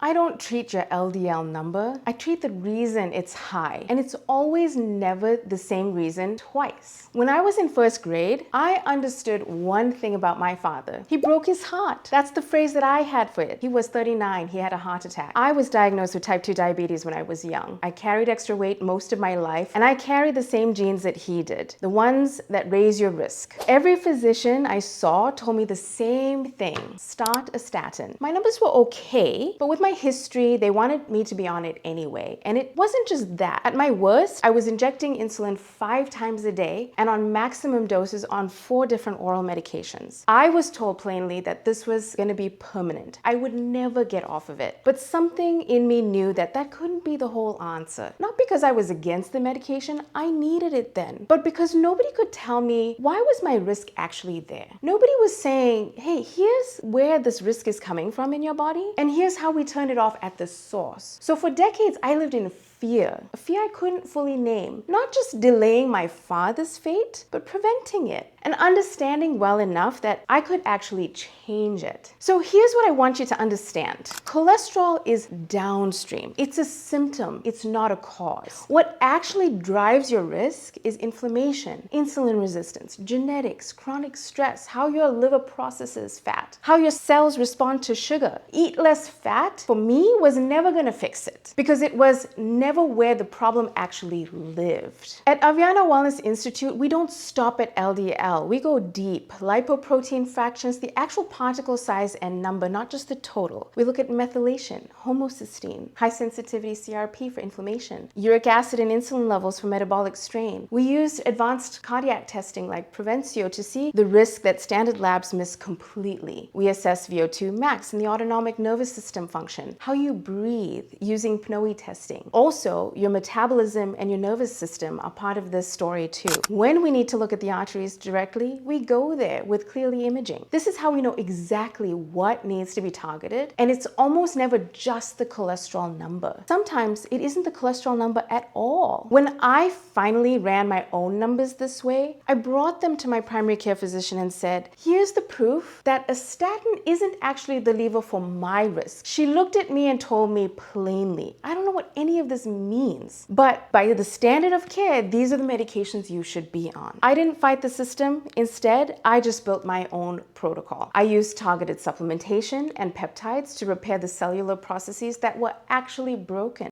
I don't treat your LDL number. I treat the reason it's high, and it's always never the same reason twice. When I was in first grade, I understood one thing about my father. He broke his heart. That's the phrase that I had for it. He was 39. He had a heart attack. I was diagnosed with type 2 diabetes when I was young. I carried extra weight most of my life, and I carry the same genes that he did, the ones that raise your risk. Every physician I saw told me the same thing: start a statin. My numbers were okay, but with my history, they wanted me to be on it anyway. And it wasn't just that. At my worst, I was injecting insulin 5 times a day and on maximum doses on 4 different oral medications. I was told plainly that this was going to be permanent. I would never get off of it. But something in me knew that that couldn't be the whole answer. Not because I was against the medication, I needed it then, but because nobody could tell me why was my risk actually there. Nobody was saying, hey, here's where this risk is coming from in your body, and here's how we turn it off at the source. So for decades, I lived in fear, a fear I couldn't fully name. Not just delaying my father's fate, but preventing it and understanding well enough that I could actually change it. So here's what I want you to understand. Cholesterol is downstream. It's a symptom. It's not a cause. What actually drives your risk is inflammation, insulin resistance, genetics, chronic stress, how your liver processes fat, how your cells respond to sugar. Eat less fat, for me, was never gonna fix it because it was never where the problem actually lived. At Aviana Wellness Institute, we don't stop at LDL. We go deep. Lipoprotein fractions, the actual particle size and number, not just the total. We look at methylation, homocysteine, high sensitivity CRP for inflammation, uric acid and insulin levels for metabolic strain. We use advanced cardiac testing like Prevencio to see the risk that standard labs miss completely. We assess VO2 max and the autonomic nervous system function, how you breathe using PNOE testing. Also, your metabolism and your nervous system are part of this story too. When we need to look at the arteries directly, we go there with clearly imaging. This is how we know exactly what needs to be targeted, and it's almost never just the cholesterol number. Sometimes it isn't the cholesterol number at all. When I finally ran my own numbers this way, I brought them to my primary care physician and said, here's the proof that a statin isn't actually the lever for my risk. She looked at me and told me plainly, I don't know what any of this means, but by the standard of care, these are the medications you should be on. I didn't fight the system. Instead, I just built my own protocol. I used targeted supplementation and peptides to repair the cellular processes that were actually broken.